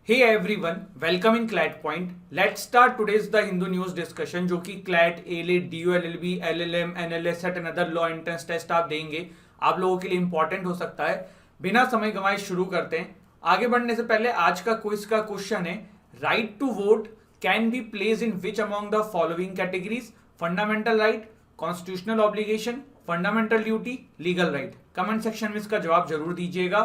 Hey everyone, welcome in CLAT point. Let's start today's the Hindu news discussion, जो कि CLAT, AILET, DU, LLB, LLM, NLS and other law entrance test आप देंगे। आप लोगों के लिए इंपॉर्टेंट हो सकता है। बिना समय गंवाए शुरू करते हैं। आगे बढ़ने से पहले आज का क्विज का क्वेश्चन है, right to vote can be place in which among the following categories? Fundamental right, constitutional obligation, fundamental duty, legal right. Comment section में इसका जवाब जरूर दीजिएगा।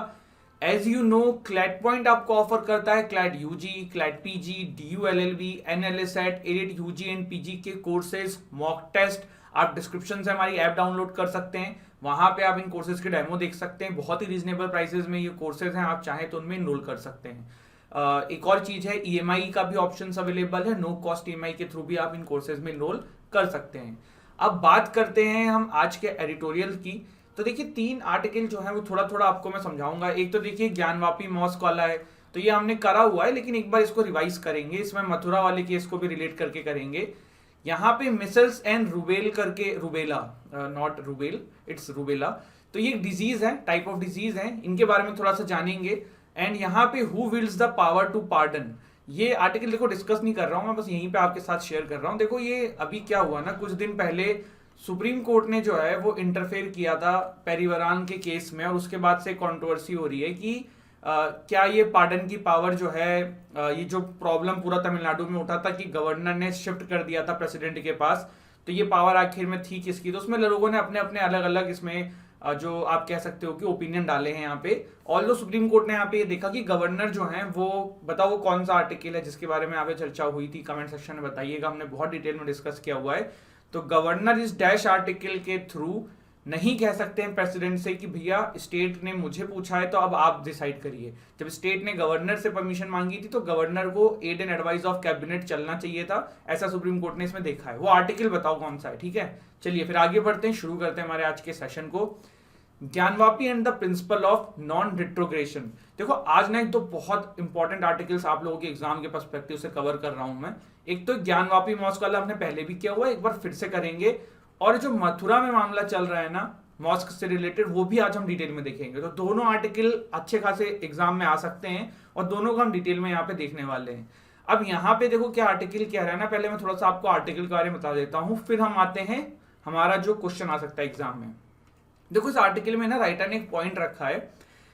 As you know, CLAT point आपको ऑफर करता है CLAT UG, CLAT PG, DU LLB, NLSAT, AILET UG and PG के courses, mock test. आप डिस्क्रिप्शन से हमारी ऐप डाउनलोड कर सकते हैं, वहां पे आप इन कोर्सेज के डेमो देख सकते हैं। बहुत ही रीजनेबल प्राइसेस में ये कोर्सेज हैं, आप चाहें तो उनमें इनरोल कर सकते हैं। एक और चीज है, ईएमआई का भी ऑप्शन अवेलेबल है। नो कॉस्ट ईएमआई के थ्रू भी आप इन कोर्सेज में इनरोल कर सकते हैं। अब बात करते हैं हम आज के एडिटोरियल की। तो देखिए, 3 आर्टिकल जो है वो थोड़ा थोड़ा आपको मैं समझाऊंगा। एक तो देखिए ज्ञानवापी मॉस्क वाला है, तो ये हमने करा हुआ है, लेकिन एक बार इसको रिवाइज करेंगे। इसमें मथुरा वाले केस को भी रिलेट करके करेंगे। यहाँ पे मिसल्स एंड रूबेल करके, rubella not Rubel, it's rubella. तो ये डिजीज है, टाइप ऑफ डिजीज है, इनके बारे में थोड़ा सा जानेंगे। एंड यहाँ पे who wields the power to pardon, ये आर्टिकल देखो डिस्कस नहीं कर रहा हूं मैं, बस यहीं पे आपके साथ शेयर कर रहा हूं। देखो ये अभी क्या हुआ ना, कुछ दिन पहले सुप्रीम कोर्ट ने जो है वो इंटरफेयर किया था पेरीवरान के केस में, और उसके बाद से कंट्रोवर्सी हो रही है कि क्या ये पार्डन की पावर जो है, ये जो प्रॉब्लम पूरा तमिलनाडु में उठा था कि गवर्नर ने शिफ्ट कर दिया था प्रेसिडेंट के पास, तो ये पावर आखिर में थी किसकी? तो उसमें लोगों ने अपने अपने अलग अलग इसमें जो आप कह सकते हो कि ओपिनियन डाले हैं यहाँ पे। ऑल्दो सुप्रीम कोर्ट ने यहाँ पे ये देखा कि गवर्नर जो है वो, बताओ वो कौन सा आर्टिकल है जिसके बारे में यहाँ पे चर्चा हुई थी, कमेंट सेक्शन में बताइएगा, हमने बहुत डिटेल में डिस्कस किया हुआ है। तो गवर्नर इस डैश आर्टिकल के थ्रू नहीं कह सकते हैं प्रेसिडेंट से कि भैया स्टेट ने मुझे पूछा है तो अब आप डिसाइड करिए। जब स्टेट ने गवर्नर से परमिशन मांगी थी तो गवर्नर को aid and advice of cabinet चलना चाहिए था, ऐसा सुप्रीम कोर्ट ने इसमें देखा है। वो आर्टिकल बताओ कौन सा है, ठीक है? चलिए फिर आगे बढ़ते हैं, शुरू करते हैं हमारे आज के सेशन को। Gyanvapi and the principle of non retrogression. देखो आज ना एक तो बहुत इंपॉर्टेंट आर्टिकल्स आप लोगों के एग्जाम के पर्सपेक्टिव से कवर कर रहा हूं मैं। एक तो ज्ञानवापी मॉस्क वाला हमने पहले भी किया हुआ है, एक बार फिर से करेंगे। और जो मथुरा में मामला चल रहा है ना मॉस्क से रिलेटेड, वो भी आज हम डिटेल में देखेंगे। तो दोनों आर्टिकल अच्छे खासे एग्जाम में आ सकते हैं और दोनों को हम डिटेल में यहाँ पे देखने वाले हैं। अब यहाँ पे देखो क्या आर्टिकल कह रहा है ना, पहले मैं थोड़ा सा आपको आर्टिकल के बारे में बता देता हूँ, फिर हम आते हैं हमारा जो क्वेश्चन आ सकता है एग्जाम में। देखो इस आर्टिकल में ना राइटर ने एक पॉइंट रखा है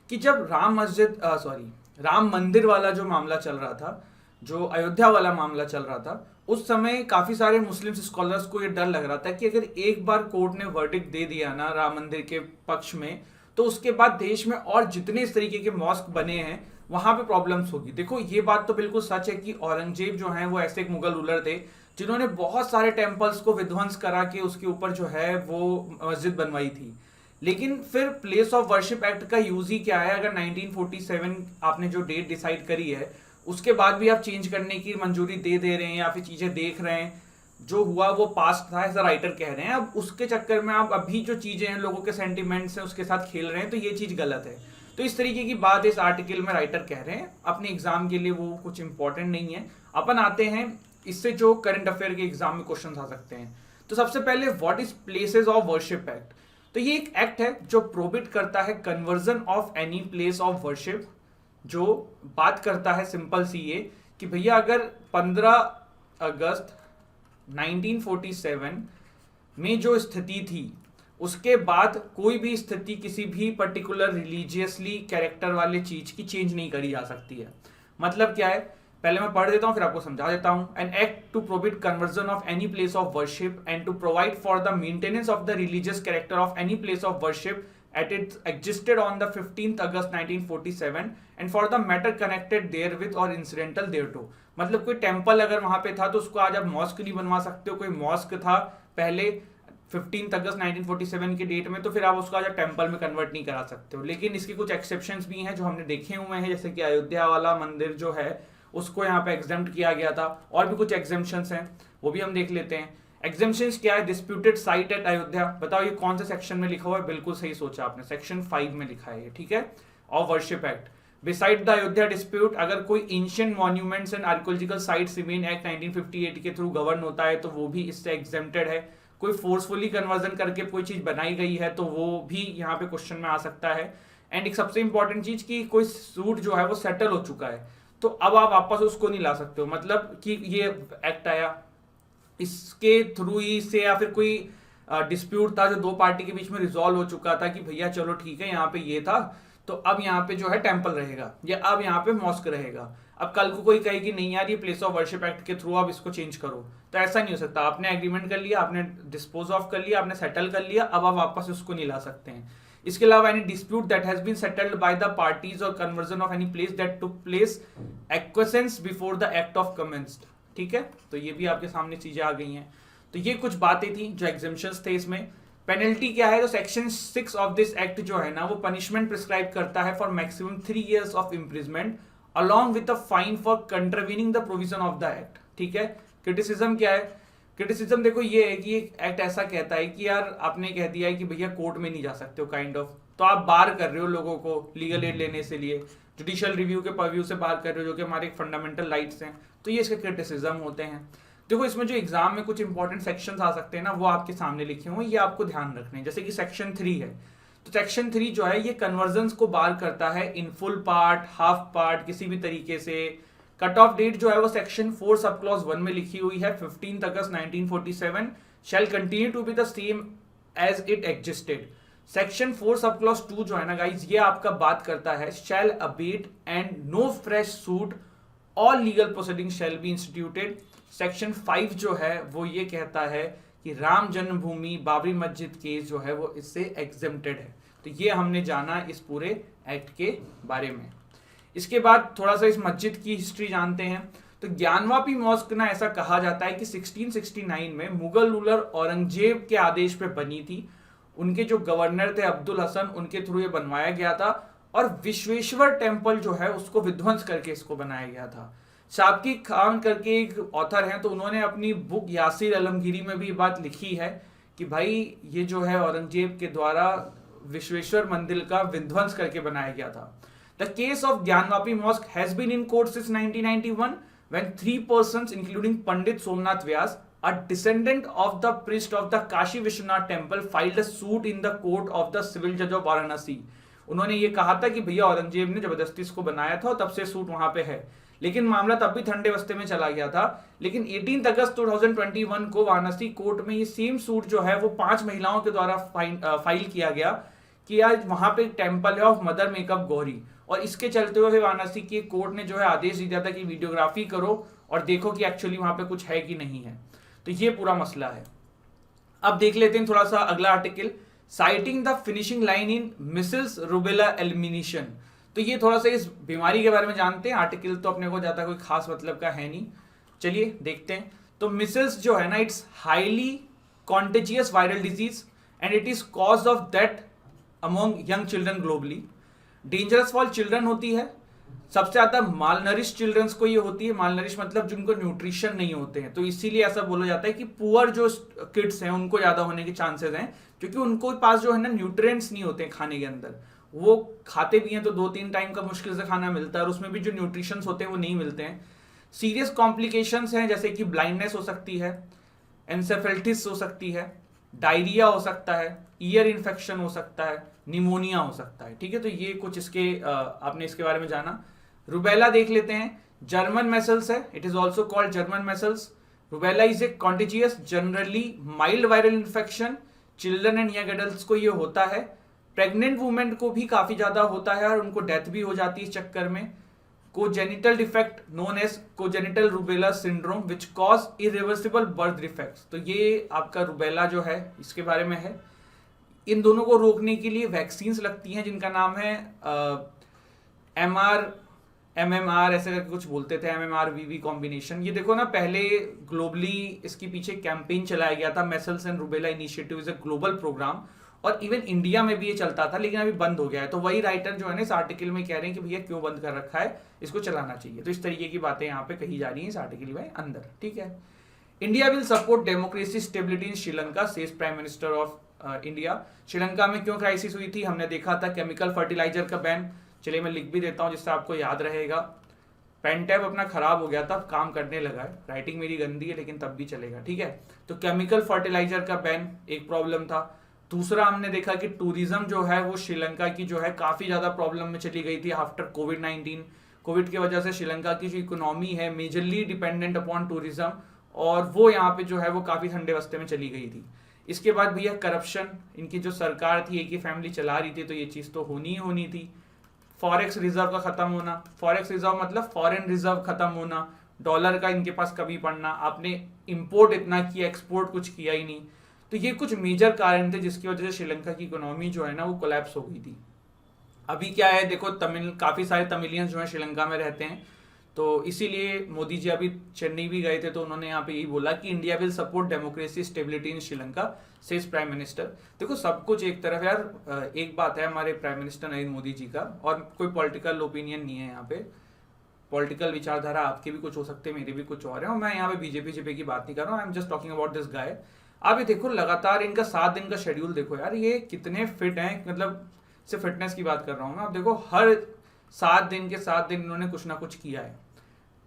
कि जब राम मंदिर वाला जो मामला चल रहा था, जो अयोध्या वाला मामला चल रहा था, उस समय काफी सारे मुस्लिम स्कॉलर्स को ये डर लग रहा था कि अगर एक बार कोर्ट ने वर्डिक्ट दे दिया ना राम मंदिर के पक्ष में, तो उसके बाद देश में और जितने इस तरीके के मॉस्क बने हैं वहां पे प्रॉब्लम्स होगी। देखो ये बात तो बिल्कुल सच है कि औरंगजेब जो है वो ऐसे एक मुगल रूलर थे जिन्होंने बहुत सारे टेम्पल्स को विध्वंस करा के उसके ऊपर जो है वो मस्जिद बनवाई थी। लेकिन फिर प्लेस ऑफ वर्शिप एक्ट का यूज ही क्या है? अगर 1947 आपने जो डेट डिसाइड करी है उसके बाद भी आप चेंज करने की मंजूरी दे रहे हैं या फिर चीजें देख रहे हैं, जो हुआ वो पास्ट था ऐसा राइटर कह रहे हैं। अब उसके चक्कर में आप अभी जो चीजें हैं, लोगों के सेंटिमेंट्स हैं, उसके साथ खेल रहे हैं, तो ये चीज गलत है। तो इस तरीके की बात इस आर्टिकल में राइटर कह रहे हैं। अपने एग्जाम के लिए वो कुछ इंपॉर्टेंट नहीं है। अपन आते हैं इससे जो करंट अफेयर के एग्जाम में क्वेश्चन आ सकते हैं। तो सबसे पहले what is places of worship act? तो ये एक एक्ट है जो प्रोहिबिट करता है conversion of any place of worship. जो बात करता है सिंपल सी ये कि भैया अगर 15 अगस्त 1947 में जो स्थिति थी उसके बाद कोई भी स्थिति किसी भी पर्टिकुलर रिलीजियसली कैरेक्टर वाले चीज की चेंज नहीं करी जा सकती है। मतलब क्या है, पहले मैं पढ़ देता हूं फिर आपको समझा देता हूं। An act to prohibit conversion of any place of worship and to provide for the maintenance of the religious character of any place of worship at it existed on the 15th August 1947 and for the matter connected therewith or incidental thereto। मतलब कोई temple अगर वहां पे था तो उसको आज आप मॉस्क नहीं बनवा सकते हो। कोई मॉस्क था पहले 15 अगस्त 1947 के डेट में, तो फिर आप उसको आज टेम्पल में कन्वर्ट नहीं करा सकते हो। लेकिन इसके कुछ एक्सेप्शंस भी हैं जो हमने देखे हुए हैं, जैसे कि अयोध्या वाला मंदिर जो है उसको यहाँ पे एग्जेम्प्ट किया गया था, और भी कुछ एग्जेम्पशंस हैं वो भी हम देख लेते हैं। एग्जेम्पशंस क्या है? डिस्प्यूटेड साइट एट अयोध्या, बताओ ये कौन से सेक्शन में लिखा हुआ है? बिल्कुल सही सोचा आपने, सेक्शन 5 में लिखा है ये, ठीक है, of worship act. Beside the Ayodhya dispute, अगर कोई ancient monuments and archaeological sites remain act 1958 के थ्रू गवर्न होता है तो वो भी इससे एग्जेम्प्टेड है। कोई फोर्सफुली कन्वर्जन करके कोई चीज बनाई गई है तो वो भी यहाँ पे क्वेश्चन में आ सकता है। एंड एक सबसे इंपॉर्टेंट चीज कि कोई सूट जो है वो सेटल हो चुका है, तो अब आप वापस उसको नहीं ला सकते हो। मतलब कि ये एक्ट आया, इसके थ्रू ही से या फिर कोई डिस्प्यूट था जो दो पार्टी के बीच में रिजॉल्व हो चुका था कि भैया चलो ठीक है यहाँ पे ये था, तो अब यहाँ पे जो है टेम्पल रहेगा या अब यहाँ पे मॉस्क रहेगा। अब कल को कोई कहे कि नहीं यार ये प्लेस ऑफ वर्शिप एक्ट के थ्रू आप इसको चेंज करो, तो ऐसा नहीं हो सकता। आपने एग्रीमेंट कर लिया, आपने डिस्पोज ऑफ कर लिया, आपने सेटल कर लिया, अब आप वापस उसको नहीं ला सकते हैं। इसके अलावा any dispute that has been settled by the parties और conversion of any place that took place acquiescence before the act of commenced. ठीक है, तो ये भी आपके सामने चीजें आ गई हैं। तो ये कुछ बातें थी जो एग्जेम्पशंस थे इसमें। पेनल्टी क्या है, तो सेक्शन 6 ऑफ दिस एक्ट जो है ना वो पनिशमेंट प्रिस्क्राइब करता है for maximum 3 years of imprisonment along with a fine for contravening the provision of the act. ठीक है, क्रिटिसिज्म क्या है, क्रिटिसिज्म देखो ये है कि एक्ट ऐसा कहता है कि यार आपने कह दिया है कि भैया कोर्ट में नहीं जा सकते हो काइंड ऑफ, तो आप बार कर रहे हो लोगों को लीगल एड लेने से लिए, जुडिशियल रिव्यू के परव्यू से बार कर रहे हो जो कि हमारे फंडामेंटल राइट्स हैं, तो ये इसके क्रिटिसिज्म होते हैं। देखो इसमें जो एग्जाम में कुछ इंपॉर्टेंट सेक्शंस आ सकते हैं ना वो आपके सामने लिखे हुए, ये आपको ध्यान रखने हैं। जैसे कि सेक्शन 3 है, तो सेक्शन 3 जो है ये कन्वर्जन्स को बार करता है in full part, half part, किसी भी तरीके से। कट ऑफ डेट जो है वो सेक्शन 4 सब क्लॉज 1 में लिखी हुई है 15 August 1947 shall continue to be the same as it existed. Section 4 sub clause 2 जो है ना गाइज ये आपका बात करता है shall abate and no fresh suit all legal proceeding shall be instituted. Section 5 जो है वो ये कहता है कि राम जन्मभूमि बाबरी मस्जिद केस जो है वो इससे एग्जेम्प्टेड है। तो ये हमने जाना इस पूरे एक्ट के बारे में। इसके बाद थोड़ा सा इस मस्जिद की हिस्ट्री जानते हैं। तो ज्ञानवापी मॉस्क ना ऐसा कहा जाता है कि 1669 में मुगल रूलर औरंगजेब के आदेश पे बनी थी। उनके जो गवर्नर थे अब्दुल हसन, उनके थ्रू ये बनवाया गया था और विश्वेश्वर टेम्पल जो है उसको विध्वंस करके इसको बनाया गया था। शाबकी खान करके एक ऑथर हैं, तो उन्होंने अपनी बुक यासिर अलमगिरी में भी बात लिखी है कि भाई ये जो है औरंगजेब के द्वारा विश्वेश्वर मंदिर का विध्वंस करके बनाया गया था। The case of Gyanvapi mosque has been in court since 1991 when 3 persons including Pandit Somnath Vyas, a descendant of the priest of the Kashi Vishwanath temple, filed a suit in the court of the civil judge of Varanasi। उन्होंने ये कहा था कि भैया औरंगजेब ने जबरदस्ती इसको बनाया था और तब से सूट वहां पे है, लेकिन मामला तब भी ठंडे बस्ते में चला गया था। लेकिन 18 अगस्त 2021 को वाराणसी कोर्ट में ये सेम सूट जो है वो 5 महिलाओं के द्वारा फाइल किया गया कि आज वहां पे टेम्पल है ऑफ मदर मेकअप गौरी, और इसके चलते हुए वाराणसी की कोर्ट ने जो है आदेश दिया था कि वीडियोग्राफी करो और देखो कि एक्चुअली वहां पे कुछ है कि नहीं है। तो ये पूरा मसला है। अब देख लेते हैं थोड़ा सा अगला article, citing the finishing line in measles rubella elimination. तो ये थोड़ा सा इस बीमारी के बारे में जानते हैं। आर्टिकल तो अपने को ज्यादा कोई खास मतलब का है नहीं, चलिए देखते हैं। तो मिसल्स जो है ना it's highly contagious viral disease and it is cause of death among young children globally. Dangerous for children होती है, सबसे ज्यादा मालनरिश चिल्ड्रंस को ये होती है। मालनरिश मतलब जिनको न्यूट्रिशन नहीं होते हैं, तो इसीलिए ऐसा बोला जाता है कि पुअर जो किड्स हैं उनको ज्यादा होने के चांसेस हैं, क्योंकि उनको पास जो है ना न्यूट्रिएंट्स नहीं होते हैं खाने के अंदर। वो खाते भी हैं तो 2-3 टाइम का मुश्किल से खाना मिलता है और उसमें भी जो न्यूट्रिशंस होते हैं वो नहीं मिलते हैं। सीरियस कॉम्प्लिकेशंस हैं जैसे कि ब्लाइंडनेस हो सकती है, एंसेफेलिटिस हो सकती है, डायरिया हो सकता है, ईयर इन्फेक्शन हो सकता है, निमोनिया हो सकता है। ठीक है, तो ये कुछ इसके आपने इसके बारे में जाना। रुबेला देख लेते हैं, जर्मन मेसल्स है, it is also called German measles. Rubella is a contagious generally mild viral infection, children and young adults को ये होता है। प्रेग्नेंट वुमेन को भी काफी ज्यादा होता है और उनको डेथ भी हो जाती है इस चक्कर में। Congenital defect known as congenital rubella syndrome which cause irreversible birth defects. तो ये आपका रुबेला जो है इसके बारे में है। इन दोनों को रोकने के लिए वैक्सीन्स लगती हैं जिनका नाम है MMR ऐसे करके कुछ बोलते थे, MMR-VV कॉम्बिनेशन। ये देखो ना, पहले ग्लोबली इसके पीछे कैंपेन चलाया गया था, measles and rubella initiative is a global program, और इवन इंडिया में भी ये चलता था लेकिन अभी बंद हो गया है। तो वही राइटर जो है ना इस आर्टिकल में कह रहे हैं कि भैया क्यों बंद कर रखा है, इसको चलाना चाहिए। तो इस तरीके की बातें यहाँ पे कही जा रही हैं इस आर्टिकल में अंदर। ठीक है, India will support democracy stability in Sri Lanka, says prime minister of India. Sri Lanka में क्यों क्राइसिस हुई थी, हमने देखा था केमिकल फर्टिलाइजर का बैन। चलिए मैं लिख भी देता हूँ जिससे आपको याद रहेगा। पेन टैब अपना खराब हो गया था, काम करने लगा है, राइटिंग मेरी गंदी है लेकिन तब भी चलेगा। ठीक है, तो केमिकल फर्टिलाइजर का बैन एक प्रॉब्लम था। दूसरा हमने देखा कि टूरिज्म जो है वो श्रीलंका की जो है काफी ज्यादा प्रॉब्लम में चली गई थी आफ्टर कोविड-19। कोविड की वजह से श्रीलंका की जो इकोनॉमी है मेजरली डिपेंडेंट अपॉन टूरिज्म, और वो यहाँ पे जो है वो काफ़ी ठंडे वस्ते में चली गई थी। इसके बाद भैया करप्शन, इनकी जो सरकार थी एक ही फैमिली चला रही थी, तो ये चीज़ तो होनी ही होनी थी। फॉरेक्स रिजर्व का खत्म होना, फॉरेक्स रिजर्व मतलब फॉरेन रिजर्व खत्म होना, डॉलर का इनके पास कभी पड़ना, आपने इंपोर्ट इतना किया एक्सपोर्ट कुछ किया ही नहीं। तो ये कुछ मेजर कारण थे जिसकी वजह से श्रीलंका की इकोनॉमी जो है ना वो कोलैप्स हो गई थी। अभी क्या है देखो, तमिल काफ़ी सारे तमिलियंस जो हैं श्रीलंका में रहते हैं, तो इसीलिए मोदी जी अभी चेन्नई भी गए थे, तो उन्होंने यहाँ पे यही बोला कि India will support democracy stability in Sri Lanka, says prime minister. देखो सब कुछ एक तरफ यार, एक बात है हमारे प्राइम मिनिस्टर नरेंद्र मोदी जी का, और कोई पॉलिटिकल ओपिनियन नहीं है यहाँ पे, पॉलिटिकल विचारधारा आपके भी कुछ हो सकते हैं, मेरे भी कुछ और है, और मैं यहाँ पे बीजेपी की बात नहीं कर रहा हूँ, I am just talking about this guy. आप ये देखो लगातार इनका 7 दिन का शेड्यूल देखो यार, ये कितने फिट हैं, मतलब सिर्फ फिटनेस की बात कर रहा हूँ मैं। आप देखो हर 7 दिन के 7 दिन इन्होंने कुछ ना कुछ किया है।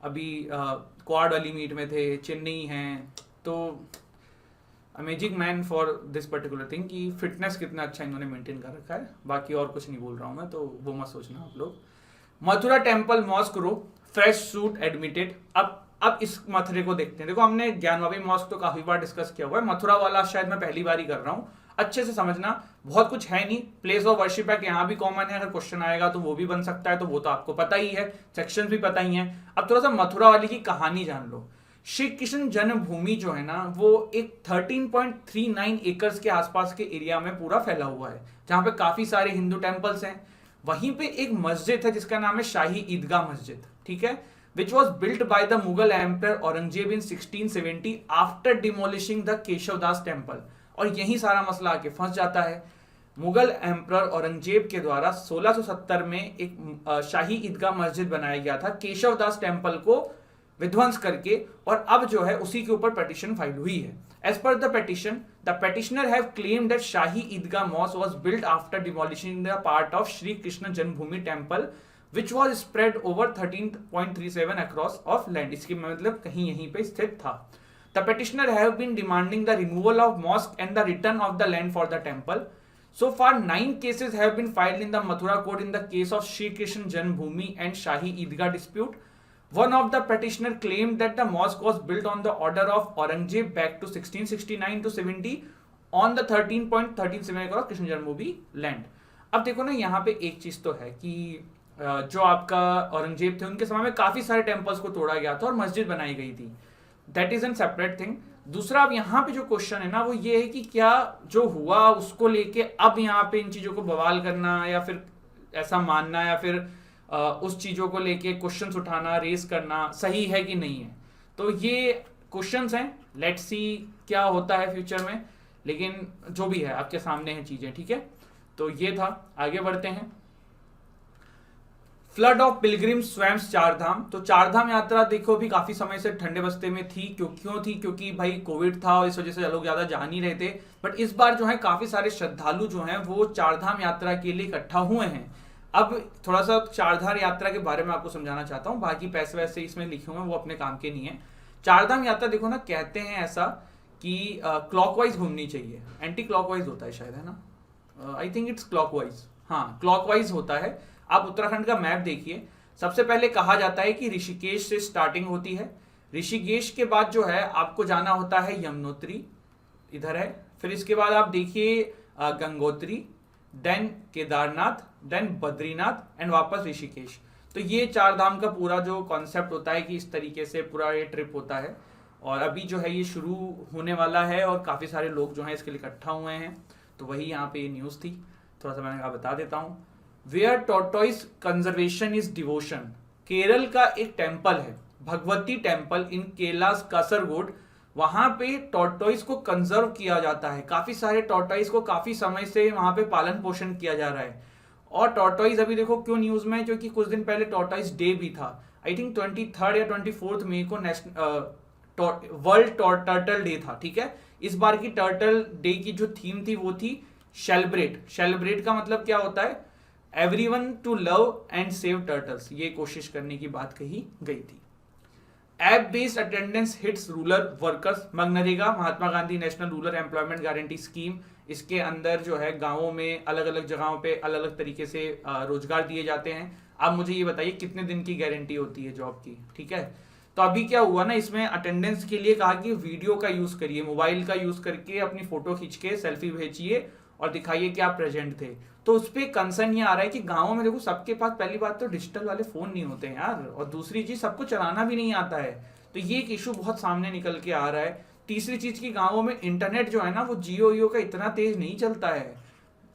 अभी क्वाड वाली मीट में थे, चेन्नई हैं, तो amazing man for this particular thing कि फिटनेस कितना अच्छा इन्होंने मेंटेन कर रखा है। बाकी और कुछ नहीं बोल रहा हूँ मैं, तो वो मत सोचना आप लोग। मथुरा टेम्पल मॉस्क रो फ्रेश सूट एडमिटेड। अब इस मथुरे को देखते हैं। देखो हमने ज्ञानवापी मॉस्क तो काफी बार डिस्कस किया हुआ है, मथुरा वाला शायद मैं पहली बार ही कर रहा हूँ। अच्छे से समझना, बहुत कुछ है नहीं, प्लेस ऑफ वर्शिप है, यहाँ भी कॉमन है, अगर क्वेश्चन आएगा तो वो भी बन सकता है, तो वो तो आपको पता ही है, सेक्शन भी पता ही है। अब थोड़ा सा मथुरा वाली की कहानी जान लो। श्री कृष्ण जन्मभूमि जो है ना वो एक 13.39 एकर्स के आसपास के एरिया में पूरा फैला हुआ है, जहां पे काफी सारे हिंदू टेम्पल्स हैं। वहीं पे एक मस्जिद है जिसका नाम है शाही ईदगाह मस्जिद, ठीक है, which was built by the Mughal Emperor Aurangzeb in 1670 after demolishing the Keshavdas temple. और यही सारा मसला आके फंस जाता है। मुगल एम्परर औरंगजेब के द्वारा 1670 में एक शाही ईदगाह मस्जिद बनाया गया था केशवदास टेम्पल को विध्वंस करके, और अब जो है उसी के ऊपर पिटीशन फाइल हुई है। As per the petition, the petitioner have claimed that Shahi Idgah mosque was built after demolishing the part of Shri Krishna Janmabhoomi temple which was spread over 13.37 across of land। इसकी मतलब कहीं यहीं पे स्थित था। The petitioner have been demanding the removal of mosque and the return of the land for the temple. So far 9 cases have been filed in the Mathura court in the case of Shri Krishna Janmabhoomi and Shahi Eidgah dispute. One of the petitioner claimed that the mosque was built on the order of Aurangzeb back to 1669 to 70 on the 13.37 across Krishna Janmabhoomi land। अब देखो ना, यहाँ पे एक चीज तो है कि जो आपका औरंगजेब थे उनके समय में काफी सारे टेम्पल्स को तोड़ा गया था और मस्जिद बनाई गई थी, that is an separate thing. दूसरा, अब यहाँ पे जो क्वेश्चन है ना वो ये है कि क्या जो हुआ उसको लेके अब यहाँ पे इन चीजों को बवाल करना, या फिर ऐसा मानना, या फिर उस चीजों को लेके क्वेश्चंस उठाना, रेस करना सही है कि नहीं है। तो ये क्वेश्चंस हैं, लेट्स सी क्या होता है फ्यूचर में, लेकिन जो भी है आपके सामने है चीजें, ठीक है। तो ये था, आगे बढ़ते हैं। Flood of pilgrims swamps Chardham. तो चारधाम यात्रा देखो भी काफी समय से ठंडे बस्ते में थी, क्यों थी, क्योंकि भाई कोविड था और इस वजह से लोग ज्यादा जा नहीं रहे थे। बट इस बार जो है काफी सारे श्रद्धालु जो हैं वो चारधाम यात्रा के लिए इकट्ठा हुए हैं। अब थोड़ा सा चारधाम यात्रा के बारे में आपको समझाना चाहता हूँ, बाकी पैसे वैसे इसमें लिखे हुए हैं वो अपने काम के नहीं है। चारधाम यात्रा देखो ना, कहते हैं ऐसा कि क्लॉकवाइज घूमनी चाहिए, एंटी क्लॉकवाइज होता है शायद, है ना, आई थिंक इट्स क्लॉकवाइज, हाँ क्लॉकवाइज होता है। आप उत्तराखंड का मैप देखिए, सबसे पहले कहा जाता है कि ऋषिकेश से स्टार्टिंग होती है, ऋषिकेश के बाद जो है आपको जाना होता है यमुनोत्री, इधर है, फिर इसके बाद आप देखिए Gangotri, then Kedarnath, then Badrinath and वापस ऋषिकेश। तो ये चार धाम का पूरा जो कॉन्सेप्ट होता है कि इस तरीके से पूरा ये ट्रिप होता है। और अभी जो है ये शुरू होने वाला है और काफ़ी सारे लोग जो हैं इसके लिए इकट्ठा हुए हैं। तो वही यहाँ पे ये न्यूज़ थी, थोड़ा सा मैंने कहा बता देता हूँ। Where tortoise conservation is devotion. Kerala का एक टेम्पल है भगवती टेम्पल इन केलास कासरगोड, वहां पे टॉर्टोइस को कंजर्व किया जाता है। काफी सारे टॉर्टोइस को काफी समय से वहां पे पालन पोषण किया जा रहा है। और टॉर्टोइस अभी देखो क्यों न्यूज में, क्योंकि कुछ दिन पहले टॉर्टोइस डे भी था, आई थिंक 23 या 24 मई को वर्ल्ड टर्टल डे था, ठीक है। इस बार की टर्टल डे की जो थीम थी वो थी सेलिब्रेट। सेलिब्रेट का मतलब क्या होता है, everyone to love and save turtles, ये कोशिश करने की बात कही गई थी। App based attendance hits rural workers. मनरेगा, Mahatma Gandhi national rural employment guarantee scheme, इसके अंदर जो है गांवों में अलग अलग जगहों पे अलग अलग तरीके से रोजगार दिए जाते हैं। आप मुझे ये बताइए कितने दिन की गारंटी होती है जॉब की, ठीक है। तो अभी क्या हुआ ना, इसमें अटेंडेंस के लिए कहा कि वीडियो का यूज करिए, मोबाइल का यूज करके अपनी फोटो खींच के सेल्फी भेजिए और दिखाइए कि आप प्रेजेंट थे। तो उस पर कंसर्न ये आ रहा है कि गाँव में देखो सबके पास पहली बात तो डिजिटल वाले फोन नहीं होते हैं यार, और दूसरी चीज सबको चलाना भी नहीं आता है। तो ये एक इशू बहुत सामने निकल के आ रहा है। तीसरी चीज की गाँवों में इंटरनेट जो है ना वो जियो का इतना तेज नहीं चलता है।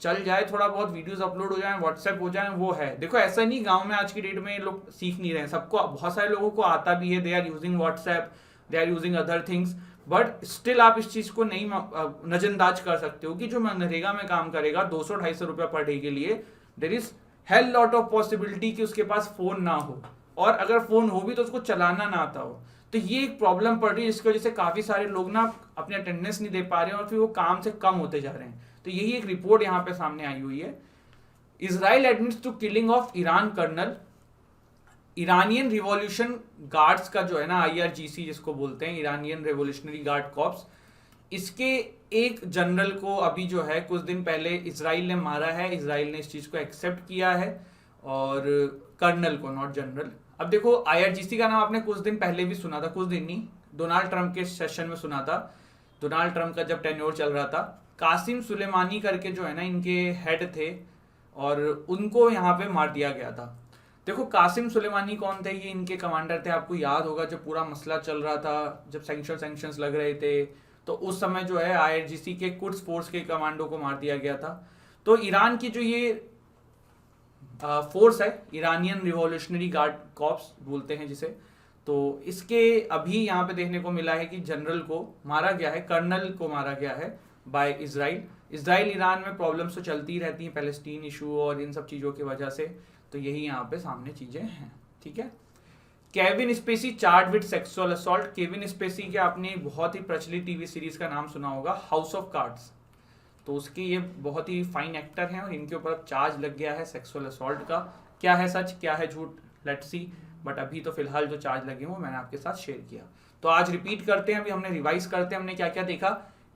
चल जाए थोड़ा बहुत, वीडियोस अपलोड हो जाए, व्हाट्सएप हो जाए, वो है। देखो ऐसा नहीं गांव में आज की डेट में लोग सीख नहीं रहे हैं, सबको बहुत सारे लोगों को आता भी है, they are using WhatsApp, they are using other things, but still आप इस चीज को नहीं नजरअंदाज कर सकते हो कि जो मनरेगा में काम करेगा 200-250 रुपया पर डे के लिए, there is hell lot of possibility कि उसके पास फोन ना हो, और अगर फोन हो भी तो उसको चलाना ना आता हो। तो ये एक प्रॉब्लम पड़ रही है, जिसकी वजह से काफी सारे लोग ना अपने अटेंडेंस नहीं दे पा रहे हैं और फिर वो काम से कम होते जा रहे हैं। तो यही एक रिपोर्ट यहाँ पे सामने आई हुई है। Israel admits to killing of Iran colonel, Iranian revolution guards का जो है ना IRGC जिसको बोलते हैं, ईरानियन रेवोल्यूशनरी गार्ड कॉर्प्स, इसके एक जनरल को अभी जो है कुछ दिन पहले इसराइल ने मारा है। इसराइल ने इस चीज को एक्सेप्ट किया है, और कर्नल को, नॉट जनरल। अब देखो IRGC का नाम आपने कुछ दिन पहले भी सुना था, कुछ दिन नहीं, डोनाल्ड ट्रंप के सेशन में सुना था। डोनाल्ड ट्रंप का जब टेन्योर चल रहा था, कासिम सुलेमानी करके जो है ना इनके हेड थे, और उनको यहाँ पे मार दिया गया था। देखो कासिम सुलेमानी कौन थे, ये इनके कमांडर थे। आपको याद होगा जब पूरा मसला चल रहा था, जब सैंक्शंस लग रहे थे, तो उस समय जो है IRGC के कुड्स फोर्स के कमांडो को मार दिया गया था। तो ईरान की जो ये फोर्स है, ईरानियन रिवॉल्यूशनरी गार्ड कॉर्प्स बोलते हैं जिसे, तो इसके अभी यहाँ पे देखने को मिला है कि जनरल को मारा गया है, कर्नल को मारा गया है बाय इसराइल ईरान में प्रॉब्लम्स तो चलती ही रहती हैं, पैलेस्टीन इशू और इन सब चीज़ों की वजह से। तो यही यहाँ पे सामने चीज़ें हैं, ठीक है। Kevin Spacey charge with sexual assault. Kevin Spacey के आपने बहुत ही प्रचलित टीवी सीरीज का नाम सुना होगा, हाउस ऑफ कार्ड्स। तो उसके ये बहुत ही फाइन एक्टर हैं और इनके ऊपर अब चार्ज लग गया है सेक्सुअल असॉल्ट का। क्या है सच, क्या है झूठ, लेट्स सी। बट अभी तो फिलहाल जो चार्ज लगे वो मैंने आपके साथ शेयर किया। तो आज रिपीट करते हैं, अभी हमने रिवाइज करते हैं हमने क्या क्या देखा।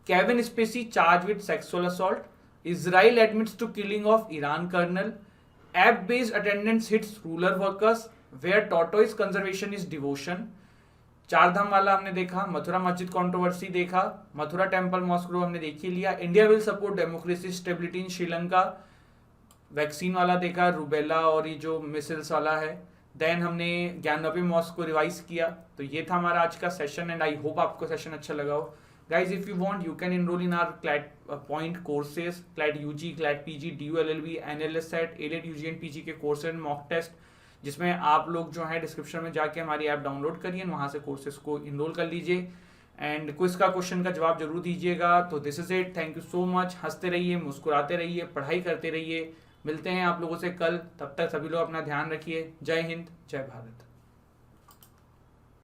Kevin Spacey charge with sexual assault, Israel admits to killing of Iran colonel, app based attendance hits rural workers, where tortoise conservation is devotion. Char Dham वाला हमने देखा, मथुरा मस्जिद कंट्रोवर्सी देखा, मथुरा टेम्पल मॉस्क ग्रोव हमने देख ही लिया, India will support democracy stability in Sri Lanka, vaccine वाला देखा, रूबेला और ये जो मिसिल्स वाला है। देन हमने ज्ञानवापी मॉस्क को रिवाइज किया। तो ये था हमारा आज का सेशन, एंड आई होप आपको सेशन अच्छा लगा हो। Guys, if you want, you can enroll in our CLAT point courses, CLAT UG, CLAT PG, DU LLB, NLS-SET, ALET UG and PG के कोर्सेज मॉक टेस्ट, जिसमें आप लोग जो है डिस्क्रिप्शन में जाके हमारी ऐप डाउनलोड करिए, वहाँ से कोर्सेज को इनरोल कर लीजिए, एंड क्विज का क्वेश्चन का जवाब जरूर दीजिएगा। तो this is it, thank you so much. हंसते रहिए, मुस्कुराते रहिए, पढ़ाई करते रहिए। मिलते हैं आप लोगों से कल, तब तक सभी लोग अपना ध्यान रखिए। जय हिंद, जय भारत।